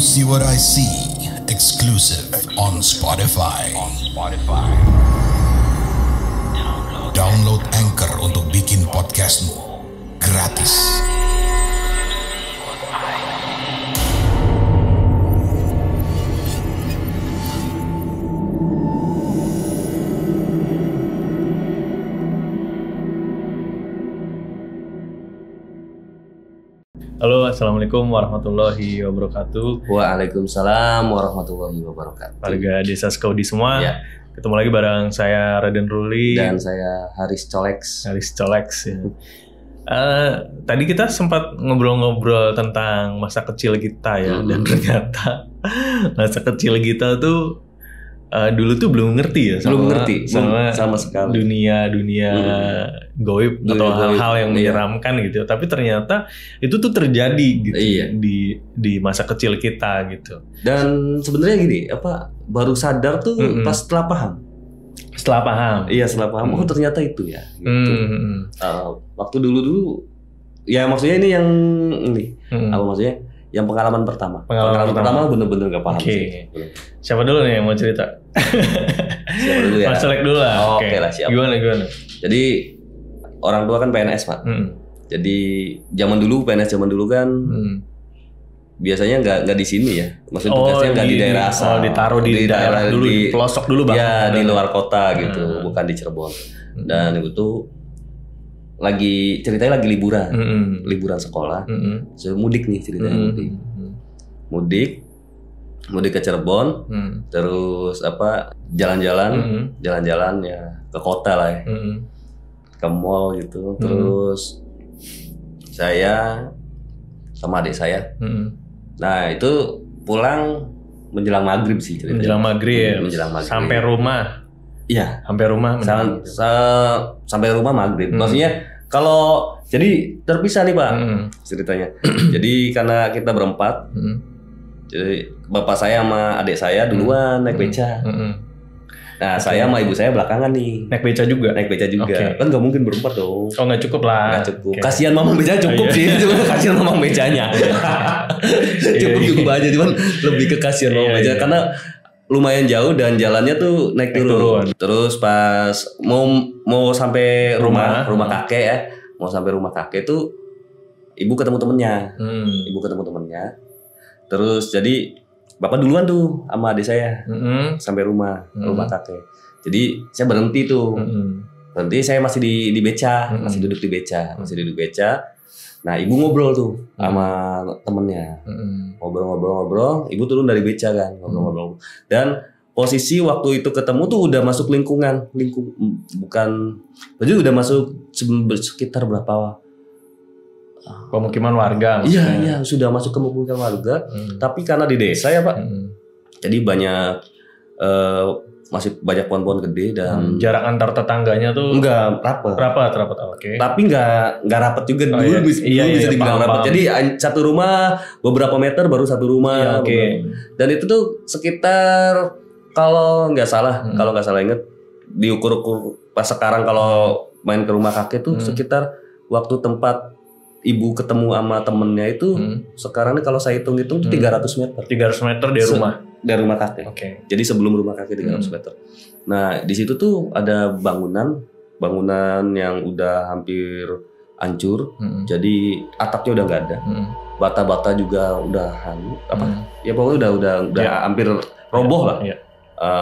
See What I See, exclusive on Spotify. Download Anchor untuk bikin podcastmu gratis. Halo, assalamualaikum warahmatullahi wabarakatuh. Waalaikumsalam warahmatullahi wabarakatuh. Warga Desa Skaudi semua, Ya. ketemu lagi bareng saya Raden Ruli Dan saya Haris Colex. Ya. Tadi kita sempat ngobrol-ngobrol tentang masa kecil kita ya, dan ternyata masa kecil kita tuh dulu tuh belum ngerti ya sama sekali dunia goib atau hal-hal yang menyeramkan gitu. Tapi ternyata itu tuh terjadi gitu di masa kecil kita gitu. Dan sebenarnya gini, baru sadar tuh pas setelah paham. Iya, setelah paham. Oh, ternyata itu ya. Gitu. Waktu dulu ya maksudnya ini yang apa maksudnya? Yang pengalaman pertama. Pengalaman pertama bener-bener gak paham sih. Siapa dulu nih yang mau cerita? Siapa dulu ya? Mas Selek dulu lah. Oke lah, siap. Gimana? Jadi orang tua kan PNS, Pak. Jadi PNS zaman dulu kan biasanya nggak di sini ya. Maksudnya tugasnya nggak di daerah asal. Ditaruh di daerah dulu, di pelosok dulu Bang. Ya, di luar kota gitu, bukan di Cirebon. Dan itu tuh ceritanya lagi liburan sekolah. So, mudik nih ceritanya, mudik ke Cirebon, terus jalan-jalan ya ke kota lah ya, ke mall gitu. Terus saya sama adik saya, nah itu pulang menjelang maghrib sih ceritanya. Menjelang maghrib. Sampai rumah. Iya, sampai rumah maghrib. Maksudnya jadi terpisah nih Pak ceritanya. Jadi karena kita berempat, jadi bapak saya sama adik saya duluan naik beca. Nah saya sama ibu saya belakangan nih. Naik beca juga. Okay. Kan nggak mungkin berempat dong. Oh, nggak cukup lah. Nggak cukup. Okay. Kasihan mamang beca cukup sih. Kasihan mamang becanya. cukup aja, cuman lebih ke kasihan mamang beca karena lumayan jauh dan jalannya tuh naik turun. Terus pas mau sampai rumah kakek ya, mau sampai rumah kakek tuh ibu ketemu temennya. Terus jadi bapak duluan tuh sama adik saya sampai rumah kakek. Jadi saya berhenti tuh. Berhenti, saya masih di beca, masih duduk di beca. Nah, ibu ngobrol tuh sama temennya. Ngobrol-ngobrol, ibu turun dari beca kan, ngobrol-ngobrol. Dan posisi waktu itu ketemu tuh udah masuk jadi udah masuk sekitar berapa? Pemukiman warga. Iya, sudah masuk ke pemukiman warga. Tapi karena di desa ya Pak, jadi banyak masih banyak pohon-pohon gede dan jarak antar tetangganya tuh enggak rapat. Oke. Tapi enggak rapat juga dulu bisa dibilang rapat. Jadi satu rumah beberapa meter baru satu rumah. Dan itu tuh sekitar kalau nggak salah inget diukur pas sekarang kalau main ke rumah kakek tuh sekitar waktu tempat ibu ketemu sama temennya itu sekarang nih kalau saya hitung-hitung tuh 300 meter. 300 meter dari rumah. Dari rumah kakek. Oke. Jadi sebelum rumah kakek 300 meter. Nah, di situ tuh ada bangunan yang udah hampir hancur. Jadi atapnya udah nggak ada. Bata-bata juga udah ya pokoknya udah hampir roboh lah.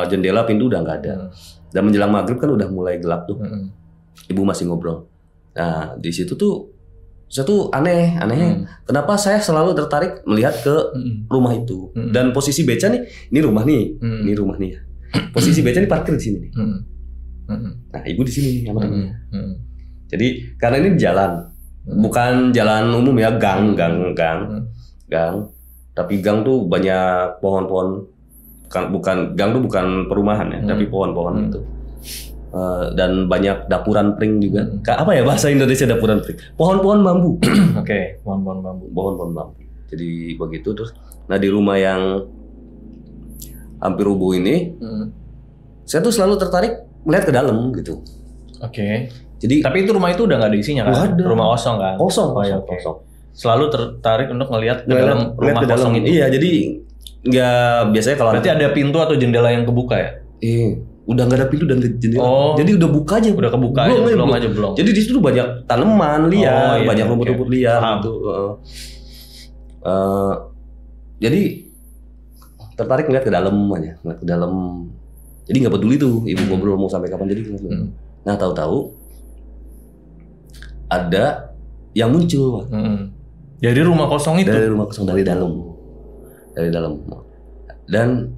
Jendela, pintu udah nggak ada. Dan menjelang maghrib kan udah mulai gelap tuh. Ibu masih ngobrol. Nah, di situ tuh saya tuh aneh. Kenapa saya selalu tertarik melihat ke rumah itu. Dan posisi beca nih, ini rumah nih ya. Posisi beca nih parkir di sini nih. Nah, ibu di sini nih sama temennya. Jadi karena ini jalan, bukan jalan umum ya, gang. Tapi gang tuh banyak pohon-pohon. Bukan gang tuh bukan perumahan ya, tapi pohon-pohon itu. Dan banyak dapuran pring juga. Apa ya bahasa Indonesia dapuran pring? Pohon-pohon bambu. Oke, pohon-pohon bambu. Jadi begitu terus. Nah, di rumah yang hampir rubuh ini, saya tuh selalu tertarik melihat ke dalam gitu. Oke. Jadi tapi itu rumah itu udah nggak ada isinya kan? Rumah kosong kan? Kosong. Selalu tertarik untuk ngelihat ke dalam rumah kosong itu. Iya, jadi Nggak, biasanya kalau berarti ada pintu atau jendela yang kebuka ya? Udah nggak ada pintu dan jendela. Jadi udah buka aja. Udah kebuka belum. Jadi di situ banyak tanaman liar, banyak rumput-rumput liar gitu. Jadi tertarik ngeliat ke dalam aja, ngeliat ke dalam. Jadi nggak peduli tuh ibu ngobrol mau sampai kapan, jadi Nah tahu-tahu ada yang muncul. Dari rumah kosong itu? Dari rumah kosong, dari dalam. Dan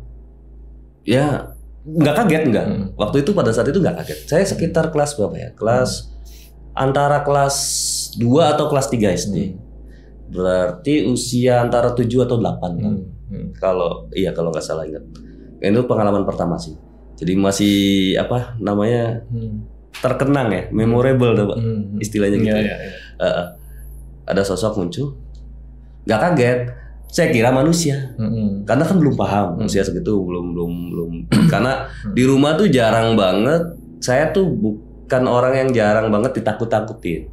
ya nggak kaget nggak. Waktu itu pada saat itu nggak kaget. Saya sekitar kelas berapa ya? Antara kelas 2 atau kelas 3 SD. Berarti usia antara 7 atau 8 kalau nggak salah ingat. Itu pengalaman pertama sih. Jadi masih terkenang ya, memorable Pak. Istilahnya gitu. Ada sosok muncul. Nggak kaget. Saya kira manusia. Karena kan belum paham usia segitu, belum. Karena di rumah tuh jarang banget. Saya tuh bukan orang yang jarang banget ditakut-takutin.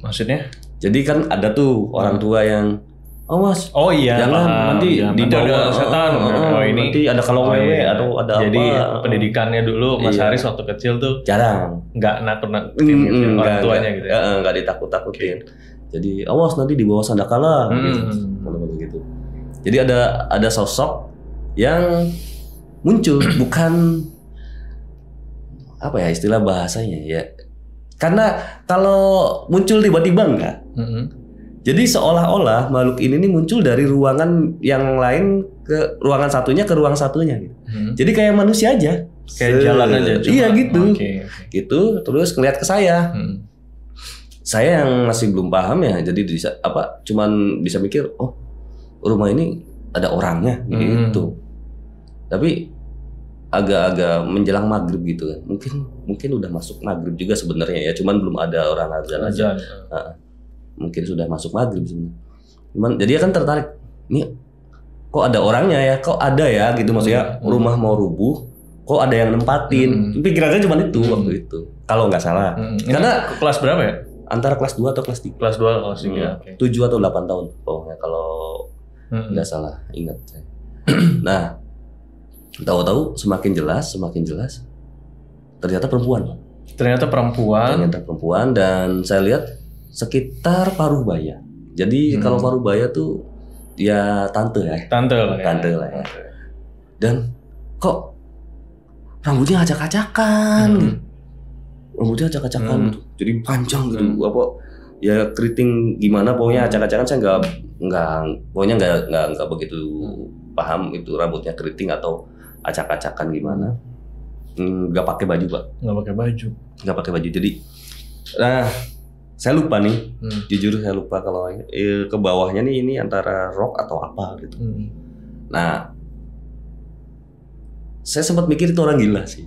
Maksudnya? Jadi kan ada tuh orang tua yang mas, jangan nanti dibawa setan. Ini nanti ada kalau wewe atau ada jadi apa. Pendidikannya dulu Mas Haris waktu kecil tuh jarang, nggak nakut-nakutin orang tuanya gitu ya. Nggak ditakut-takutin. Jadi awas nanti dibawa sandakala gitu. Jadi ada sosok yang muncul, bukan apa ya istilah bahasanya ya. Karena kalau muncul tiba-tiba enggak. Jadi seolah-olah makhluk ini muncul dari ruangan yang lain ke ruangan satunya ke ruang satunya gitu. Jadi kayak manusia aja. Kayak jalan aja. Iya gitu. Gitu terus ngeliat ke saya. Saya yang masih belum paham ya. Jadi cuman bisa mikir, oh rumah ini ada orangnya gitu. Tapi agak-agak menjelang maghrib gitu kan. Mungkin udah masuk maghrib juga sebenarnya ya. Cuman belum ada orang azan aja. Mungkin sudah masuk maghrib sebenarnya. Cuman jadi kan tertarik. Ini kok ada orangnya ya? Kok ada ya gitu maksudnya rumah mau rubuh, kok ada yang nempatin. Pikirannya cuma itu waktu itu. Kalau nggak salah. Karena kelas berapa ya? Antara kelas 2 atau kelas 3. Kelas 2 kelas 3. 7 atau 8 tahun pokoknya kalau nggak salah ingat saya. Nah, tahu-tahu semakin jelas ternyata perempuan. Ternyata perempuan dan saya lihat sekitar paruh baya. Jadi kalau paruh baya tuh ya tante lah ya. Dan kok rambutnya acak-acakan. Gitu. Jadi panjang gitu. Apa ya keriting gimana pokoknya acak-acakan. Saya nggak begitu paham itu rambutnya keriting atau acak-acakan gimana. Nggak pakai baju Pak. Nggak pakai baju. Jadi saya lupa nih, jujur saya lupa kalau ke bawahnya nih ini antara rok atau apa gitu. Nah, saya sempat mikir itu orang gila sih.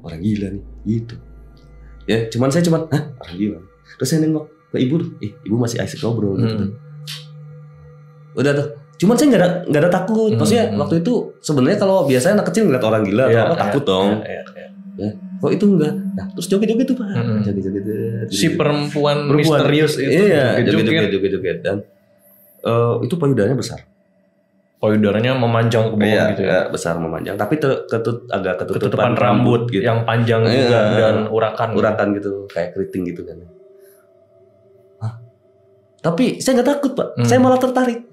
Orang gila nih, gitu. Ya, cuman orang gila. Terus saya nengok ke ibu, ibu masih asik ngobrol gitu. Udah tuh. Cuman saya nggak ada takut. Maksudnya waktu itu sebenarnya kalau biasanya anak kecil ngeliat orang gila atau apa takut dong. Ya, kok itu enggak? Nah, terus joget-joget tuh Pak. Joget-joget. Si perempuan misterius itu. Iya, joget-joget dan itu payudaranya besar. Payudaranya memanjang ke bawah gitu ya. Besar memanjang, tapi agak ketutupan rambut gitu. Yang panjang juga dan urakan gitu, kayak keriting gitu kan. Tapi saya nggak takut Pak. Saya malah tertarik.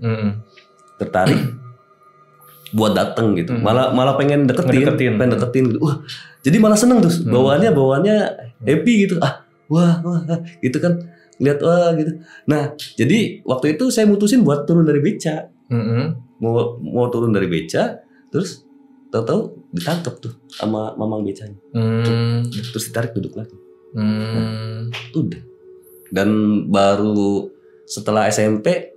Buat dateng gitu, malah pengen deketin gitu. Wah, jadi malah seneng tuh, bawaannya happy gitu. Wah, gitu kan, lihat gitu. Nah, jadi waktu itu saya mutusin buat turun dari beca, mau turun dari beca, terus tahu-tahu ditangkap tuh sama mamang becanya, terus ditarik duduk lagi. Nah, udah. Dan baru setelah SMP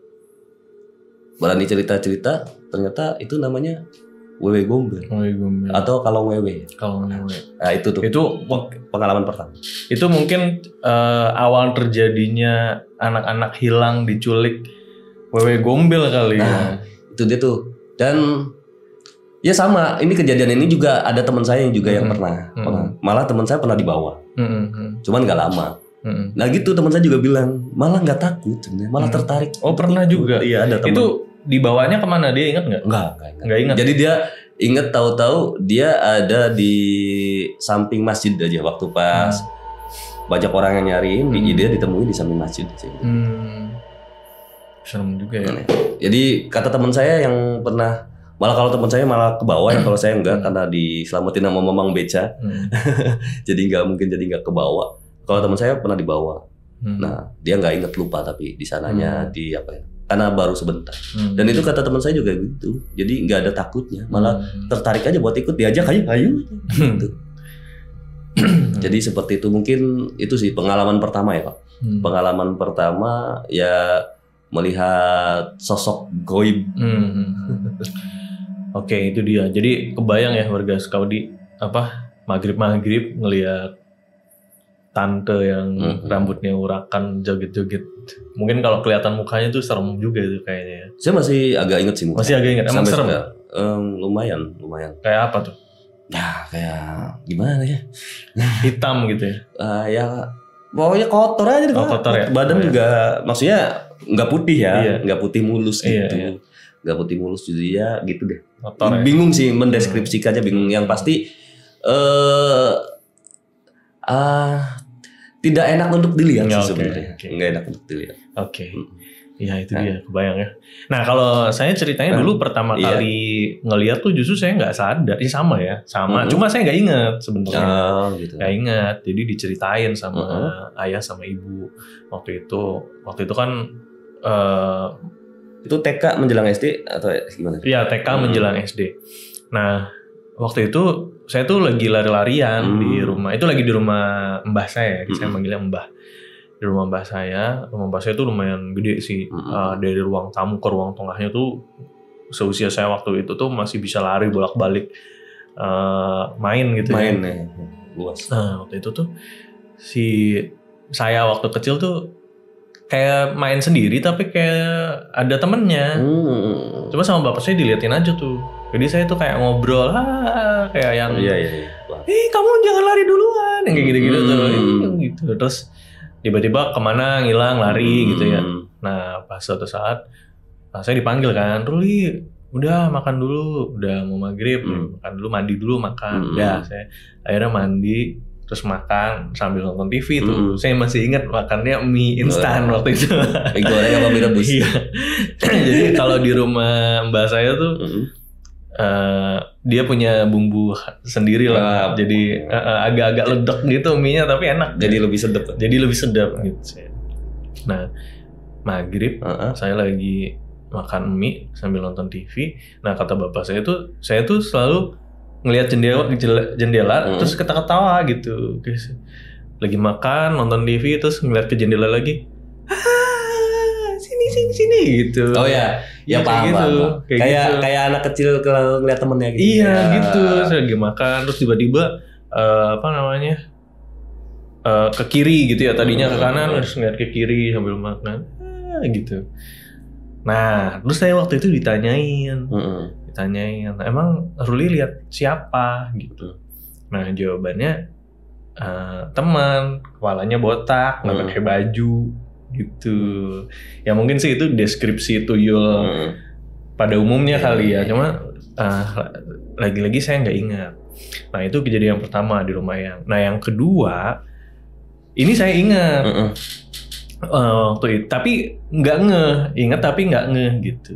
berani cerita-cerita. Ternyata itu namanya wewe gombel. Atau kalong wewe. Nah, itu tuh. Itu pengalaman pertama. Itu mungkin awal terjadinya anak-anak hilang diculik wewe gombel kali ya. Itu dia tuh. Dan ya sama, ini kejadian ini juga ada teman saya yang juga yang pernah. Malah teman saya pernah dibawa. Cuman nggak lama. Nah gitu teman saya juga bilang malah nggak takut, malah tertarik. Oh pernah juga. Iya ada teman. Itu dibawanya kemana? Dia ingat nggak? Nggak ingat. Jadi dia ingat tahu-tahu dia ada di samping masjid aja waktu pas banyak orang yang nyariin, dia ditemui di samping masjid aja. Gitu. Serem juga ya. Jadi kata teman saya yang pernah, malah kalau teman saya malah ke bawah ya, kalau saya enggak karena diselamatin sama Mamang Beca. Jadi nggak ke bawah. Kalau teman saya pernah di bawah. Nah, dia nggak inget, lupa, tapi di sananya di apa ya? Karena baru sebentar. Dan itu kata teman saya juga gitu. Jadi nggak ada takutnya, malah tertarik aja buat ikut, diajak ayo. Gitu. Jadi seperti itu, mungkin itu sih pengalaman pertama ya Pak. Pengalaman pertama ya melihat sosok goib. Oke, itu dia. Jadi kebayang ya warga Skaudi maghrib ngelihat tante yang rambutnya urakan joget-joget. Mungkin kalau kelihatan mukanya tuh serem juga itu kayaknya. Saya masih agak inget sih mukanya. Masih agak inget. Emang serem? Lumayan. Kayak apa tuh? Ya kayak gimana ya? Hitam gitu ya? Ya pokoknya kotor aja deh. Kotor ya? Badan juga maksudnya nggak putih ya, nggak putih mulus gitu. Iya. Nggak putih mulus, jadi ya gitu deh. Kotor, bingung sih mendeskripsikannya, bingung. Yang pasti tidak enak untuk dilihat sih sebenarnya. Nggak enak untuk dilihat. Oke. Ya itu dia, kebayang ya. Nah kalau saya ceritanya dulu pertama kali ngelihat tuh justru saya nggak sadar, sama. Cuma saya nggak ingat sebenarnya. Gitu. Nggak ingat, jadi diceritain sama ayah sama ibu waktu itu kan. Itu TK menjelang SD atau gimana? Iya, TK menjelang SD. Nah waktu itu saya tuh lagi lari-larian di rumah. Itu lagi di rumah mbah saya. Saya manggilnya mbah. Di rumah mbah saya tuh lumayan gede sih. Dari ruang tamu ke ruang tengahnya tuh seusia saya waktu itu tuh masih bisa lari bolak-balik main gitu. Main ya. Luas. Nah waktu itu tuh saya waktu kecil tuh kayak main sendiri tapi kayak ada temennya. Cuma sama bapak saya diliatin aja tuh. Jadi saya tuh kayak ngobrol, kayak yang, kamu jangan lari duluan, yang kayak gitu-gitu tuh, gitu. Terus tiba-tiba kemana ngilang lari gitu ya. Nah pas suatu saat saya dipanggil kan, Ruli, udah makan dulu, udah mau maghrib, makan dulu, mandi dulu, makan. Udah, saya akhirnya mandi. Terus makan sambil nonton TV tuh. Saya masih ingat makannya mie instan waktu itu. Mie goreng sama mie rebus. Iya. Jadi kalau di rumah mbak saya tuh dia punya bumbu sendiri lah. Jadi agak-agak ledek gitu mie-nya tapi enak. Jadi lebih sedap gitu. Nah, maghrib saya lagi makan mie sambil nonton TV. Nah, kata bapak saya tuh selalu ngelihat jendela terus ketawa gitu. Lagi makan nonton TV terus ngeliat ke jendela lagi. Sini gitu. Oh ya, ya paham. Gitu. Kayak anak kecil kalau ngeliat temennya gitu. Iya gitu. Saya lagi makan terus tiba-tiba ke kiri gitu ya, tadinya ke kanan terus ngeliat ke kiri sambil makan gitu. Nah terus saya waktu itu ditanyain, emang Ruli lihat siapa gitu. Nah jawabannya teman, kepalanya botak, nggak pakai baju gitu. Ya mungkin sih itu deskripsi tuyul pada umumnya kali ya. Cuma lagi-lagi saya nggak ingat. Nah itu kejadian pertama di rumah yang. Nah yang kedua ini saya ingat waktu itu, tapi nggak ingat tapi nggak gitu.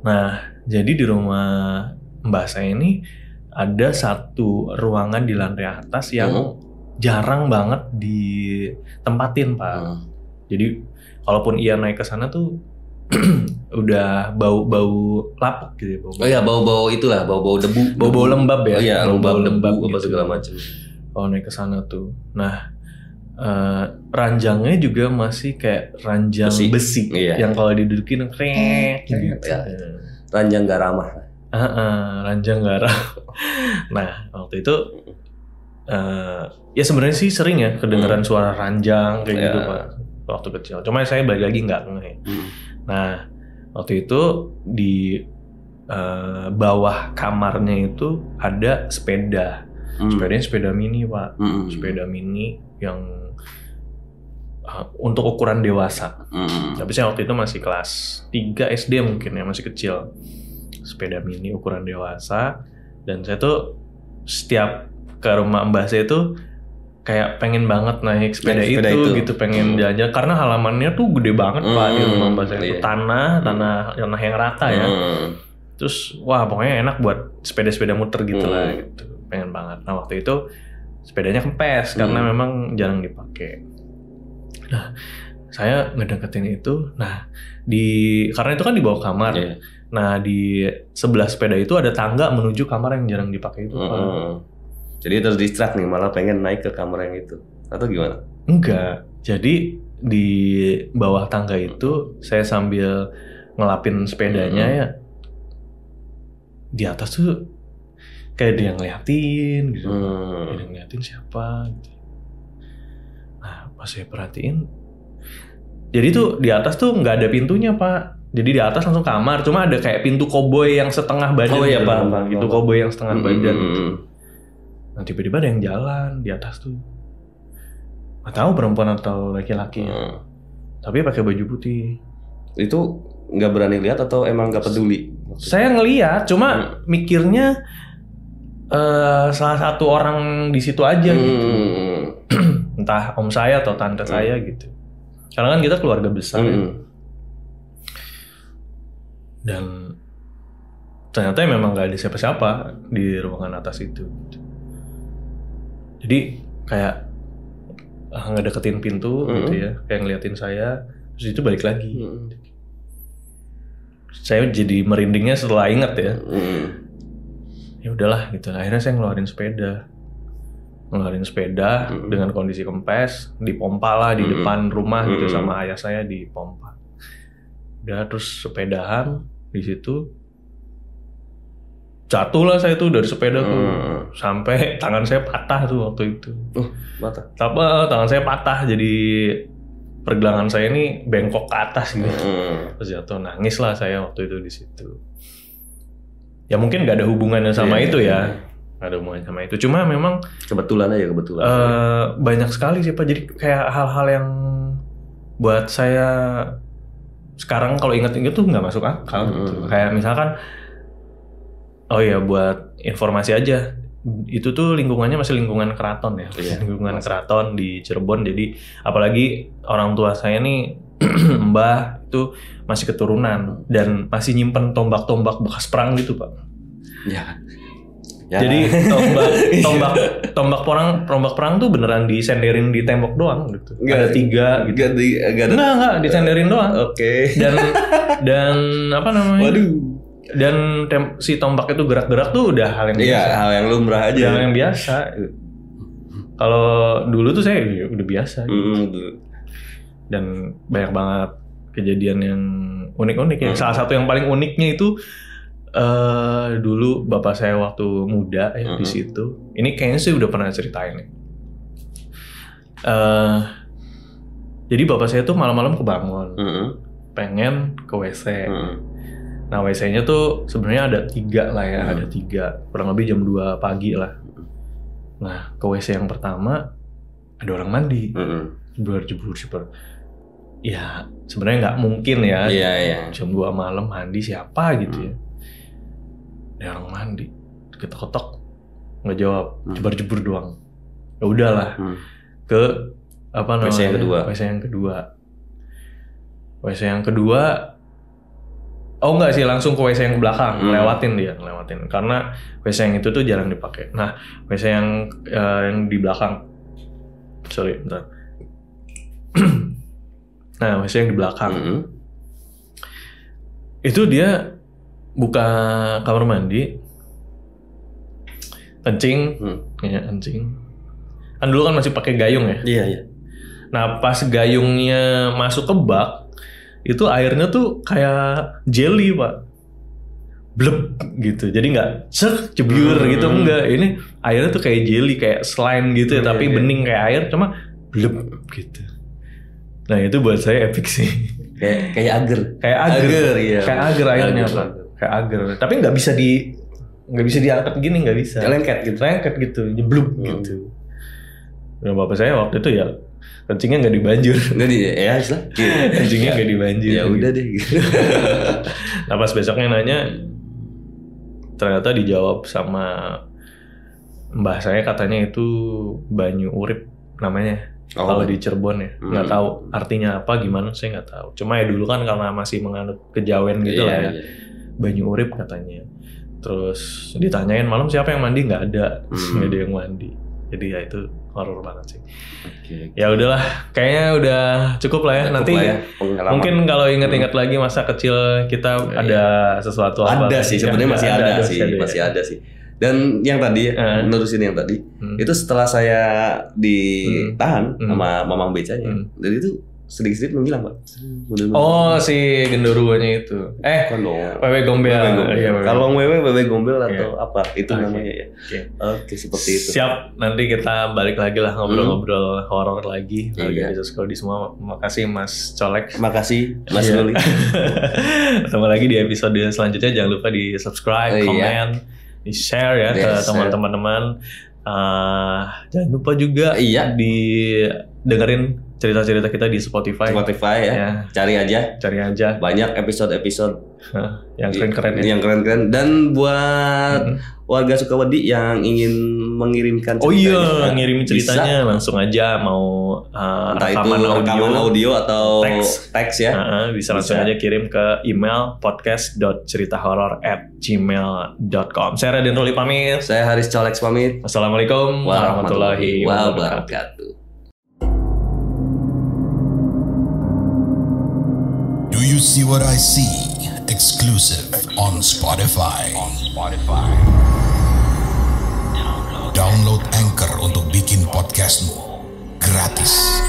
Nah jadi di rumah mbak saya ini ada satu ruangan di lantai atas yang jarang banget ditempatin Pak. Jadi kalaupun ia naik ke sana tuh udah bau lapuk gitu ya. Oh iya, bau-bau itulah, bau-bau debu. Bau-bau lembab ya. Oh iya, bau lembab gitu. apa segala macam. Kalau naik ke sana tuh. Nah, ranjangnya juga masih kayak ranjang besi yang kalau didudukin krek gitu. Ya. Ranjang gak ramah. Ranjang gak ramah. Nah, waktu itu ya sebenarnya sih sering ya kedengeran suara ranjang kayak gitu Pak waktu kecil. Cuma saya balik lagi nggak ngeh. Nah, waktu itu di bawah kamarnya itu ada sepeda. Sepedanya sepeda mini Pak. Sepeda mini yang untuk ukuran dewasa. Tapi saya waktu itu masih kelas 3 SD mungkin ya, masih kecil. Sepeda mini ukuran dewasa, dan saya tuh setiap ke rumah mbah saya tuh kayak pengen banget naik sepeda itu gitu, pengen jalan-jalan karena halamannya tuh gede banget Pak di rumah mbah saya itu, tanah yang rata ya. Terus wah pokoknya enak buat sepeda-sepeda muter gitu lah gitu, pengen banget. Nah waktu itu sepedanya kempes karena memang jarang dipakai. Nah saya ngedeketin itu, nah karena itu kan di bawah kamar. Nah di sebelah sepeda itu ada tangga menuju kamar yang jarang dipakai itu Pak. Jadi terus distract nih, malah pengen naik ke kamar yang itu, atau gimana? Enggak, jadi di bawah tangga itu saya sambil ngelapin sepedanya ya, di atas tuh kayak dia ngeliatin gitu, dia ngeliatin siapa gitu. Nah pas saya perhatiin, jadi tuh di atas tuh nggak ada pintunya Pak, jadi di atas langsung kamar, cuma ada kayak pintu koboi yang setengah badan. Oh iya Pak, pintu koboi yang setengah badan gitu. Nah tiba-tiba ada yang jalan di atas tuh, nggak tahu perempuan atau laki-laki, tapi pakai baju putih. Itu nggak berani lihat atau emang nggak peduli? Saya ngelihat, cuma mikirnya salah satu orang di situ aja gitu, entah om saya atau tante saya gitu. Karena kan kita keluarga besar ya. Dan ternyata memang nggak ada siapa-siapa di ruangan atas itu. Jadi kayak ngedeketin pintu gitu ya, kayak ngeliatin saya, terus itu balik lagi. Saya jadi merindingnya setelah ingat ya. Ya udahlah gitu. Akhirnya saya ngeluarin sepeda dengan kondisi kempes, dipompa lah di depan rumah gitu sama ayah saya, dipompa. Udah terus sepedahan di situ. Jatuh lah saya tuh dari sepeda tuh, sampai tangan saya patah tuh waktu itu. Patah? Tangan saya patah, jadi pergelangan saya ini bengkok ke atas gitu. Terus jatuh, nangis lah saya waktu itu di situ. Ya mungkin nggak ada hubungannya sama itu ya, nggak ada hubungannya sama itu. Cuma memang kebetulan. Banyak sekali sih Pak. Jadi kayak hal-hal yang buat saya sekarang kalau ingat-ingat tuh nggak masuk akal gitu. Kayak misalkan, oh ya buat informasi aja, itu tuh lingkungannya masih lingkungan keraton ya, lingkungan keraton di Cirebon. Jadi apalagi orang tua saya nih mbah itu masih keturunan dan masih nyimpen tombak-tombak bekas perang gitu Pak. Ya. Jadi tombak perang tuh beneran disenderin di tembok doang gitu. Ada 3 gitu. Enggak disenderin doang. Oke. Dan apa namanya? Waduh. Dan si tombak itu gerak-gerak tuh udah hal yang biasa. Iya, hal yang lumrah aja. Hal yang biasa. Kalau dulu tuh saya udah biasa. Gitu. Dan banyak banget kejadian yang unik-unik ya. Salah satu yang paling uniknya itu dulu bapak saya waktu muda ya di situ. Ini kayaknya sih udah pernah ceritain ya. Jadi bapak saya tuh malam-malam kebangun, pengen ke WC. Nah WC-nya tuh sebenarnya ada 3 lah ya, ada 3, kurang lebih jam 2 pagi lah. Nah ke WC yang pertama ada orang mandi, jebur. Ya sebenarnya nggak mungkin ya, jam 2 malam mandi siapa gitu ya. Ada orang mandi, ketok-ketok nggak jawab, jebur doang. Ya udahlah, ke apa namanya? WC yang kedua. Oh enggak sih, langsung ke WC yang ke belakang, ngelewatin karena WC yang itu tuh jarang dipakai. Nah WC yang di belakang, bentar. Nah WC yang di belakang itu dia buka kamar mandi, kencing, kencing. Kan dulu kan masih pakai gayung ya. Iya. Nah pas gayungnya masuk ke bak, itu airnya tuh kayak jelly Pak, bleb gitu. Jadi nggak cebur gitu, enggak. Ini airnya tuh kayak jelly, kayak slime gitu ya, tapi bening kayak air, cuma bleb gitu. Nah itu buat saya epic sih. Kayak agar. Iya. Kayak agar airnya Pak, kayak agar. Tapi nggak bisa diangkat gini, nggak bisa. Lengket gitu, jebluk gitu. Dan bapak saya waktu itu ya kencingnya nggak di banjir. Nggak di ya lah. Kencingnya nggak di banjir. Ya udah deh. Nah pas besoknya nanya, ternyata dijawab sama mbah saya, katanya itu banyu urip namanya. Kalau di Cirebon ya, nggak tahu artinya apa gimana, saya nggak tahu. Cuma ya dulu kan karena masih menganut kejawen gitu lah ya, banyu urip katanya. Terus ditanyain malam siapa yang mandi, nggak ada, nggak ada yang mandi. Jadi ya itu horor banget sih. Ya udahlah, kayaknya udah cukup lah ya. Nanti lah ya, mungkin kalau ingat-ingat lagi masa kecil kita ada sesuatu apa? Ada sih sebenarnya, masih ada sih. Dan yang tadi menerusin yang tadi itu setelah saya ditahan sama Mamang Becanya, jadi itu sedikit menghilang, Pak. Oh, si genderuwonya itu. Wewe Gombel. Kalau wewe Gombel atau apa itu namanya ya. Oke, seperti itu. Siap, nanti kita balik lagi lah ngobrol-ngobrol horor lagi. Lagi di semua. Makasih Mas Colek. Makasih Mas Luli. Ketemu lagi di episode selanjutnya. Jangan lupa di subscribe, komen, di share ya ke teman-teman. Jangan lupa juga di dengerin cerita-cerita kita di Spotify ya. Cari aja. Banyak episode-episode yang keren-keren ya. Yang keren-keren. Dan buat warga Sukawati yang ingin mengirimkan ceritanya, ngirim ceritanya bisa. Langsung aja mau rekaman audio atau teks ya. Bisa langsung aja kirim ke email podcast.ceritahoror@gmail.com. Saya Raden Ruli pamit. Saya Haris Colek pamit. Assalamualaikum warahmatullahi wabarakatuh. Do you see what I see? Exclusive on Spotify. Download Anchor untuk bikin podcastmu gratis.